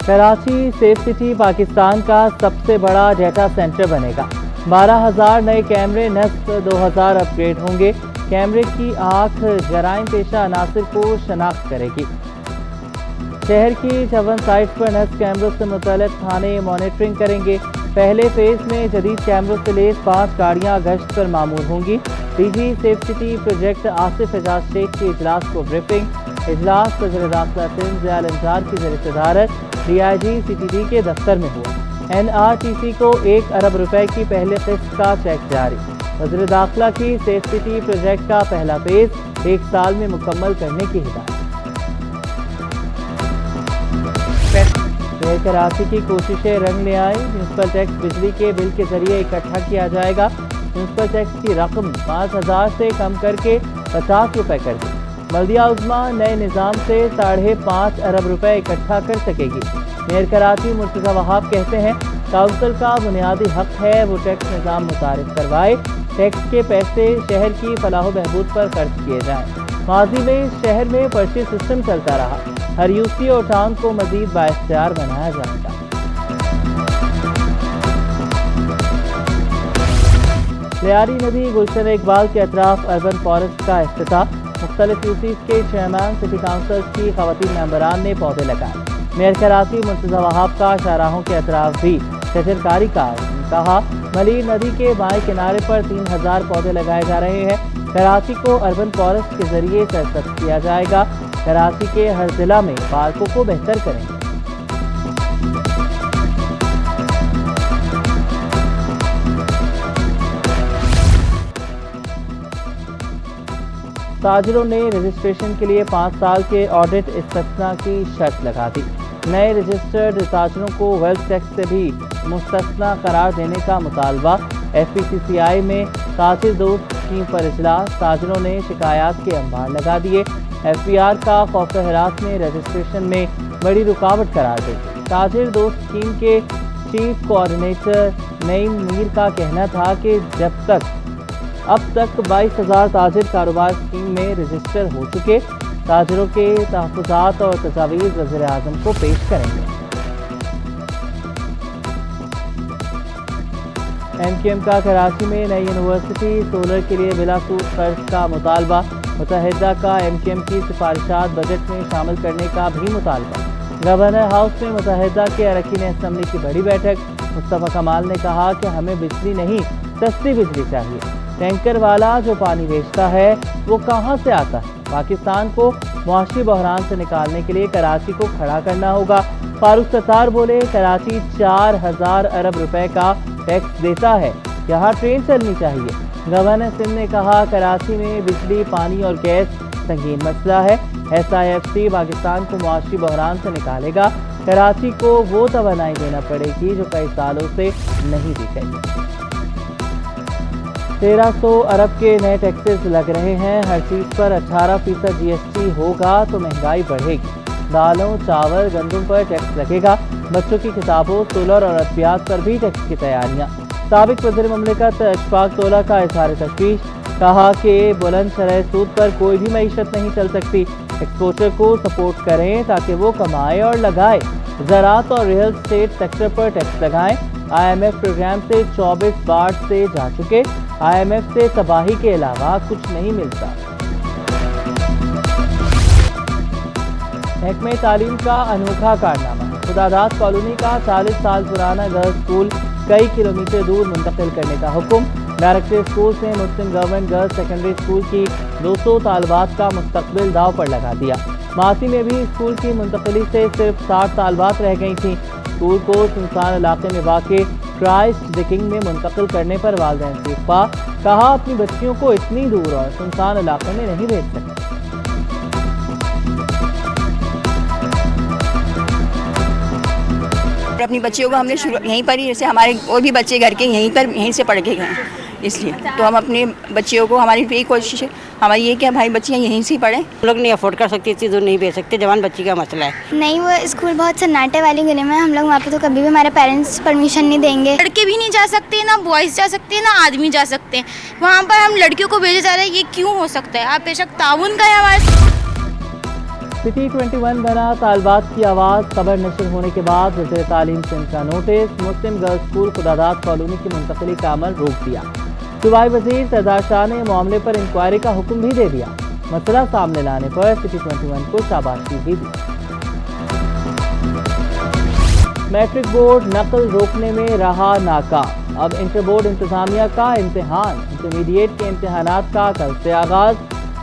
Karachi safe city Pakistan का सबसे बड़ा डेटा सेंटर बनेगा। 12,000 नए कैमरे नस्ब 2,000 अपग्रेड होंगे। कैमरे की आंख जराइम पेशा अनासिर को शनाख्त करेगी। शहर की 54 साइट पर नस्ब कैमरों से मुतल्लिक थाने मॉनिटरिंग करेंगे। पहले फेज में जदीद कैमरों से लेस 5 गाड़ियां गश्त पर मामूर होंगी। DG safe city project Asif Ijaz Sheikh के इजलास को ब्रीफिंग। इजलास वज़ीर दाखिला सिंध ज़ियाल अंसार की ज़ेर सदारत DIG CTD के दफ्तर में हुआ। NRTC को 1 अरब रुपए की पहले किस्त का चेक जारी। वज़ीर दाखिला की सेफ सिटी प्रोजेक्ट का पहला फेज 1 साल में मुकम्मल करने की हिदायत। शहर कराची की कोशिशें रंग ले आई। म्यूनसिपल टैक्स बिजली के बिल के जरिए इकट्ठा किया जाएगा। म्यूनसिपल टैक्स की रकम 5,000 से कम करके 50 रुपए कर दी। बल्दिया उज़्मा नए निज़ाम से 5.5 अरब रुपए इकट्ठा कर सकेगी। मेयर कराची मुर्तज़ा वहाब कहते हैं काउंसिल का बुनियादी हक है वो टैक्स निज़ाम मुतारिफ करवाए। टैक्स के पैसे शहर की फलाह बहबूद पर खर्च किए जाएँ। माजी में शहर में पर्ची सिस्टम चलता रहा। हर यूसी और टाउन को मजीद बाइख्तियार बनाया जाएगा। लियारी नदी गुलशन इकबाल के अतराफ अर्बन फॉरेस्ट का इफ्तिताह। मुख्तलिफ यूसीज के चेयरमैन सिटी काउंसिल की खवातीन मेंबरान ने पौधे लगाए। मेयर कराची मुर्तज़ा वहाब का शाहराहों के अतराफ भी शजरकारी का कहा। मलीर नदी के बाएं किनारे पर 3,000 पौधे लगाए जा रहे हैं। कराची को अर्बन फॉरेस्ट के जरिए सरसब्ज़ किया जाएगा। कराची के हर जिला में पार्कों को बेहतर करेंगे। ताजिरों ने रजिस्ट्रेशन के लिए 5 साल के ऑडिट इस्तिस्ना की शर्त लगा दी। नए रजिस्टर्ड ताजिरों को वेल्थ टैक्स से भी मुस्तस्ना करार देने का मुतालबा। FPCCI में ताजिर दोस्त स्कीम पर इजलास। ताजिरों ने शिकायत के अंबार लगा दिए। FPR का खौफ हरास में रजिस्ट्रेशन में बड़ी रुकावट करार दी। ताजिर दोस्त स्कीम के चीफ कोऑर्डिनेटर नईम मीर का कहना था कि अब तक 22,000 ताजिर कारोबार स्कीम में रजिस्टर हो चुके। ताजिरों के तहफ़्फ़ुज़ात और तजावीज़ वज़ीर आज़म को पेश करेंगे। MKM का कराची में नई यूनिवर्सिटी सोलर के लिए बिला सूद कर्ज का मुतालबा। मुत्तहिदा का MKM की सिफारिशात बजट में शामिल करने का भी मुतालबा। गवर्नर हाउस में मुत्तहिदा के अरकान असम्बली की बड़ी बैठक। मुस्तफ़ा कमाल ने कहा कि हमें बिजली नहीं सस्ती बिजली चाहिए। टैंकर वाला जो पानी बेचता है वो कहाँ से आता है? पाकिस्तान को मुआशी बहरान से निकालने के लिए कराची को खड़ा करना होगा। फारूक सत्तार बोले कराची 4,000 अरब रुपए का टैक्स देता है, यहाँ ट्रेन चलनी चाहिए। गवर्नर सिंध ने कहा कराची में बिजली पानी और गैस संगीन मसला है। SIFC पाकिस्तान को मुआशी बहरान से निकालेगा। कराची को वो तवानाई देना पड़ेगी जो कई सालों से नहीं दी गई। 1300 अरब के नए टैक्सेस लग रहे हैं। हर चीज़ पर 18% GST होगा तो महंगाई बढ़ेगी। दालों चावल गंदम पर टैक्स लगेगा। बच्चों की किताबों सोलर और अद्वियात पर भी टैक्स की तैयारियां। साबिक वज़ीर मुमलिकत अशफाक तोला का इज़हार तशवीश। कहा कि बुलंद शरह सूद पर कोई भी मईशत नहीं चल सकती। एक्सपोर्टर को सपोर्ट करें ताकि वो कमाए और लगाए। ज़राअत और रियल एस्टेट सेक्टर पर टैक्स लगाएं। IMF प्रोग्राम से 24 बार से जा चुके। IMF से तबाही के अलावा कुछ नहीं मिलता। महकमे तालीम का अनोखा कारनामा। खुदादाद कॉलोनी का 40 साल पुराना गर्ल्स स्कूल कई किलोमीटर दूर मुंतकिल करने का हुक्म। डायरेक्टर स्कूल से मुस्लिम गवर्नमेंट गर्ल्स सेकेंडरी स्कूल की 200 तालबात का मुस्तकबिल दाव पर लगा दिया। मासी में भी स्कूल की मुंतकिली से सिर्फ 60 तालबात रह गई थी। स्कूल को सुनसान इलाके में वाक़े क्राइस्ट द किंग में मुंतकिल करने पर वालिदैन से इत्फा। कहा अपनी बच्चियों को इतनी दूर और सुनसान इलाके में नहीं भेज सकते। अपनी बच्चियों को हमने यहीं पर ही, जैसे हमारे और भी बच्चे घर के यहीं से पढ़ के गए, इसलिए तो हम अपने बच्चियों को, हमारी यही कोशिश है हमारी ये कि भाई बच्चियाँ यहीं से पढ़ें। लोग नहीं अफोर्ड कर सकते, चीज़ नहीं भेज सकते, जवान बच्ची का मसला है। नहीं, वो स्कूल बहुत सन्नाटे वाली गली में, हम लोग वहाँ पे तो कभी भी हमारे पेरेंट्स परमिशन नहीं देंगे। लड़के भी नहीं जा सकते, ना बॉयज़ जा सकते, ना आदमी जा सकते हैं। वहाँ पर हम लड़कियों को भेजे जा रहे हैं, ये क्यों हो सकता है? आप बेशक ताउन का है हमारे। सिटी 21 बना तालबात की आवाज़। खबर नशर होने के बाद वज़ीर तालीम सिंध का नोटिस। मुस्लिम गर्ल्स स्कूल खुदादाद कॉलोनी की मुंतकिली का अमल रोक दिया। सूबाई वज़ीर सरदार शाह ने मामले पर इंक्वायरी का हुक्म भी दे दिया। मसला सामने लाने पर सिटी 21 को शाबाशी भी दी। मैट्रिक बोर्ड नकल रोकने में रहा नाकाम। अब इंटर बोर्ड इंतजामिया का इम्तिहान। इंटरमीडिएट के इम्तिहानात का कल से आगाज।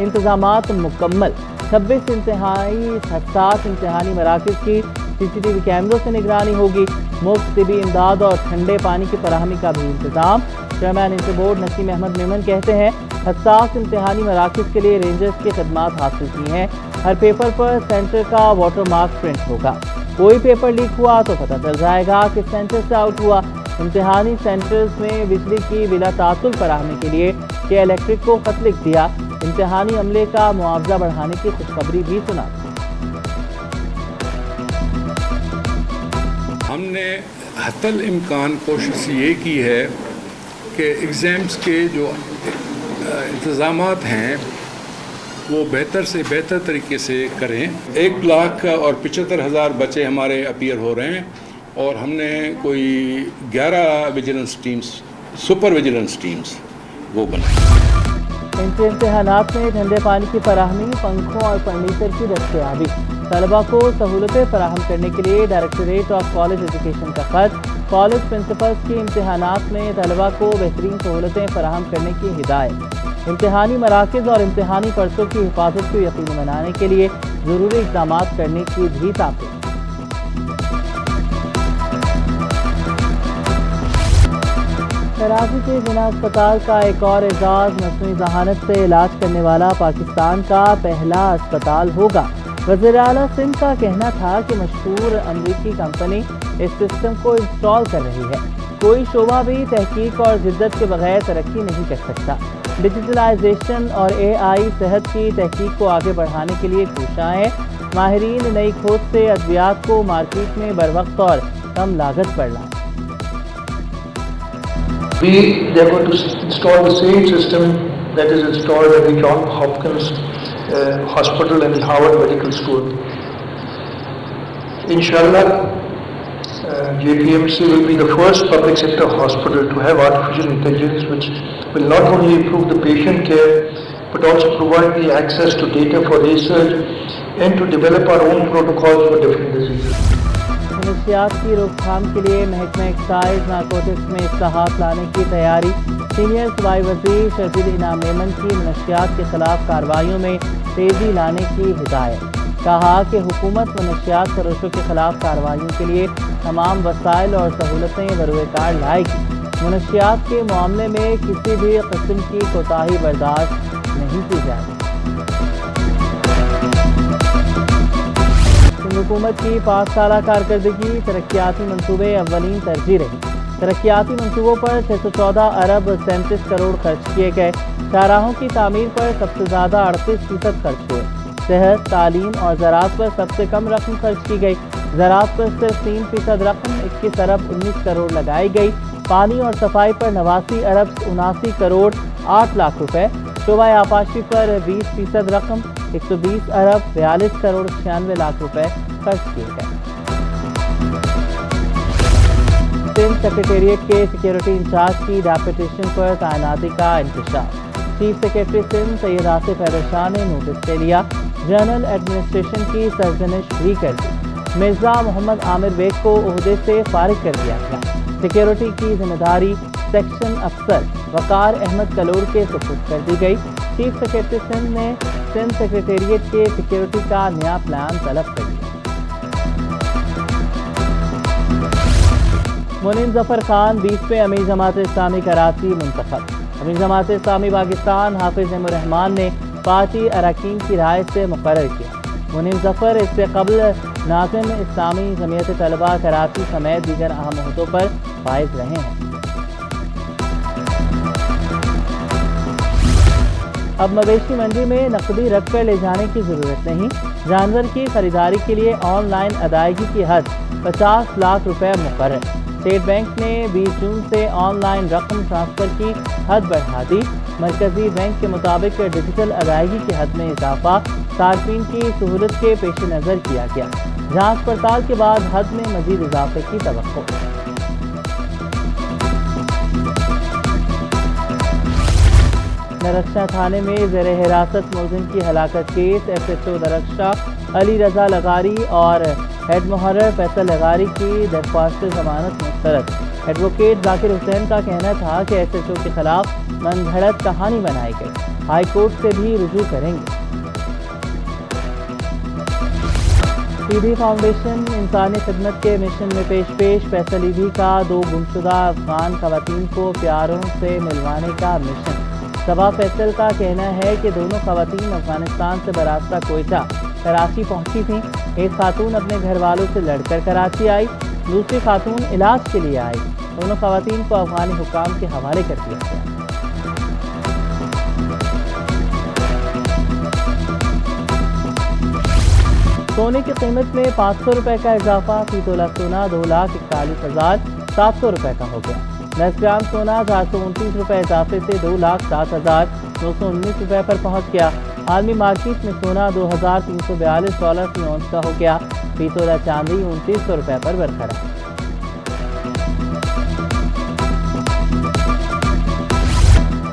इंतजामात मुकम्मल। 26 इंतहाई हसास इम्तिहानी मराकज़ की CCTV कैमरों से निगरानी होगी। मुफ्त तिबी इमदाद और ठंडे पानी की फराहमी का भी इंतजाम। Chairman inter board Naseem Ahmed Memon कहते हैं, हसास इम्तिहानी मराकज़ के लिए रेंजर्स की खदमात हासिल की हैं। हर पेपर पर सेंटर का वाटर मार्क प्रिंट होगा। कोई पेपर लीक हुआ तो पता चल जाएगा कि सेंटर से आउट हुआ। इम्तिहानी सेंटर्स में बिजली की बिला तातुल फराहमी के लिए के इलेक्ट्रिक को खत लिख दिया। इम्तिहानी अमले का मुआवजा बढ़ाने की खुशखबरी भी सुना। हमने हतल इम्कान कोशिश ये की है कि एग्ज़ाम्स के जो इंतज़ामात हैं वो बेहतर से बेहतर तरीके से करें। 1,75,000 बच्चे हमारे अपीयर हो रहे हैं और हमने कोई 11 vigilance teams, super vigilance teams वो बनाई। इम्तिहानात में ठंडे पानी की फराहमी, पंखों और फर्नीचर की दस्तयाबी। तलबा को सहूलतें फराहम करने के लिए डायरेक्टरेट ऑफ कॉलेज एजुकेशन का खत। कॉलेज प्रिंसिपल्स की इम्तिहानात में तलबा को बेहतरीन सहूलतें फराहम करने की हिदायत। इम्तिहानी मराकज़ और इम्तिहानी पर्चों की हिफाजत को यकीनी बनाने के लिए ज़रूरी इक़दाम करने की भी ताक़ीद। कराची के जिला अस्पताल का एक और एजाज़। मसनूई ज़हानत से इलाज करने वाला पाकिस्तान का पहला अस्पताल होगा। वज़ीर आला सिंध का कहना था कि मशहूर अमरीकी कंपनी इस सिस्टम को इंस्टॉल कर रही है। कोई शोबा भी तहकीक और जिद्दत के बगैर तरक्की नहीं कर सकता। डिजिटलाइजेशन और AI सेहत की तहकीक को आगे बढ़ाने के लिए कोशिशां हैं। माहिरीन नई खोज से अद्वियात को मार्केट में बरवक्त और कम लागत पर लाएं। They are going to install the same system that is installed at the Johns Hopkins Hospital and the Harvard Medical School. Inshallah, JPMC will be the first public sector hospital to have artificial intelligence, which will not only improve the patient care but also provide the access to data for research and to develop our own protocols for different diseases. मनशियात की रोकथाम के लिए महकमा excise narcotics में इस्लाहात लाने की तैयारी। Senior सूबाई वज़ीर शर्जील इनाम मेमन की मनशियात के खिलाफ कार्रवाइयों में तेज़ी लाने की हिदायत। कहा कि हुकूमत मनशियात फरोशों के खिलाफ कार्रवाइयों के लिए तमाम वसाइल और सहूलतें बरूएकार लाएगी। मनशियात के मामले में किसी भी किस्म की कोताही बर्दाश्त नहीं की जाएगी। हुकूमत की 5 साला कारकर्दगी। तरक्याती मंसूबे अव्वलीन तरजीह रही। तरक्याती मंसूबों पर 614 अरब 37 करोड़ खर्च किए गए। शाहराहों की तामीर पर सबसे ज़्यादा 38% खर्च हुए। सेहत, तालीम और ज़राअत पर सबसे कम रकम खर्च की गई। ज़राअत पर सिर्फ 3% रकम 21 अरब 19 करोड़ लगाई गई। पानी और सफाई पर 89 अरब 79 करोड़ 8 लाख रुपए। शोबा आपाशी पर 20% रकम 120 अरब 42 करोड़ 96 लाख रुपए खर्च किए गए। सिंध सेक्रेटेरिएट के सिक्योरिटी इंचार्ज की डेपुटेशन पर तैनाती का इंतशार। चीफ सेक्रेटरी सिंध सैयद आसिफ हैदर शाह ने नोटिस ले लिया। जनरल एडमिनिस्ट्रेशन की सरजनिश भी कर दी। मिर्जा मोहम्मद आमिर बेग को ओहदे से फारिग कर दिया गया। सिक्योरिटी की जिम्मेदारी सेक्शन अफसर वकार अहमद कलोर के सुपुर्द कर दी गई। चीफ सेक्रेटरी सिंध ने सिंध सेक्रेटेरिएट के सिक्योरिटी का नया प्लान तलब कर दिया। मुनीम जफर खान 20वें अमीर जमात इस्लामी कराची मुंतखब। अमीर जमात इस्लामी पाकिस्तान हाफिज रहमान ने पार्टी अरकान की राय से मुकर्रर किया। मुनीम जफर इससे कबल नाज़िम इस्लामी जमीयत तलबा कराची समेत दीगर अहम ओहदों पर फाइज रहे हैं। अब मवेशी मंडी में नकदी रख कर ले जाने की ज़रूरत नहीं। जानवर की खरीदारी के लिए ऑनलाइन अदायगी की हद 50 लाख रुपए मुकर्रर। اسٹیٹ بینک نے 20 جون سے آن لائن رقم ٹرانسفر کی حد بڑھا دی. مرکزی بینک کے مطابق ڈیجیٹل ادائیگی کی حد میں اضافہ صارفین کی سہولت کے پیش نظر کیا گیا. جانچ پڑتال کے بعد حد میں مزید اضافے کی توقع. درخشاں تھانے میں زیر حراست ملزم کی ہلاکت کیس ایس ایچ او درخشاں علی رضا لغاری اور ہیڈ محرر فیصل لغاری کی درخواست ضمانت مسترد. ایڈوکیٹ ذاکر حسین کا کہنا تھا کہ ایس ایچ او کے خلاف من گھڑت کہانی بنائی گئی. ہائی کورٹ سے بھی رجوع کریں گے. ایدھی فاؤنڈیشن انسانی خدمت کے مشن میں پیش فیصل ایدھی کا 2 گمشدہ افغان خواتین کو پیاروں سے ملوانے کا مشن. صبا فیصل کا کہنا ہے کہ دونوں خواتین افغانستان سے براستہ کوئٹہ کراچی پہنچی تھیں. ایک خاتون اپنے گھر والوں سے لڑ کر کراچی آئی، دوسری خاتون علاج کے لیے آئی. دونوں خواتین کو افغانی حکام کے حوالے کر دیا گیا. سونے کی قیمت میں 500 روپے کا اضافہ. فی تولہ سونا 2,41,700 روپے کا ہو گیا. 10 گرام سونا 429 روپے اضافے سے 2,07,919 روپے پر پہنچ گیا. عالمی مارکیٹ میں سونا $2,342 فی اونس کا ہو گیا. فی تولہ چاندی 2,900 روپے پر برقرار.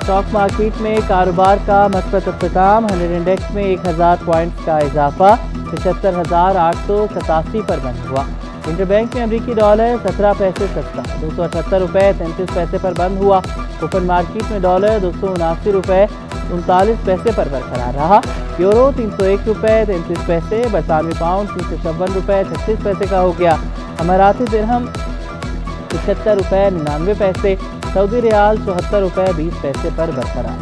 اسٹاک مارکیٹ میں کاروبار کا مثبت اختتام. 100 انڈیکس میں 1000 پوائنٹس کا اضافہ 75,887 پر بند ہوا. انٹر بینک میں امریکی ڈالر 17 پیسے سستا 278 روپے 33 پیسے پر بند ہوا. اوپن مارکیٹ میں ڈالر 279 روپے 39 پیسے پر برقرار رہا. یورو 301 روپے 33 پیسے. برطانوی پاؤنڈ 356 روپے 36 پیسے کا ہو گیا. اماراتی درہم 75 روپے 99 پیسے. سعودی ریال 74 روپے 20 پیسے پر برقرار.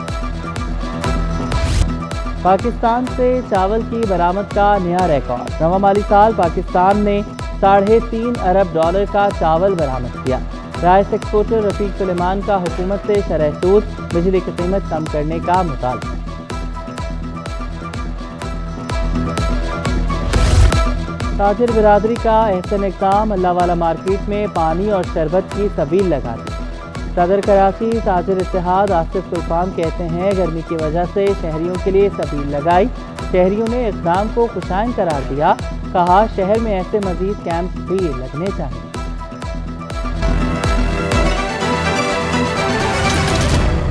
پاکستان سے چاول کی برآمد کا نیا ریکارڈ. رواں مالی سال پاکستان نے $3.5 ارب کا چاول برآمد کیا. رائس ایکسپورٹر رفیق سلیمان کا حکومت سے شرح سود بجلی کی قیمت کم کرنے کا مطالبہ. تاجر برادری کا احسن اقدام. اللہ والا مارکیٹ میں پانی اور شربت کی سبیل لگا دی. صدر کراچی تاجر اتحاد آصف سلطان کہتے ہیں گرمی کی وجہ سے شہریوں کے لیے سبیل لگائی. شہریوں نے اقدام کو خوشائن قرار دیا. کہا شہر میں ایسے مزید کیمپ بھی لگنے چاہیے.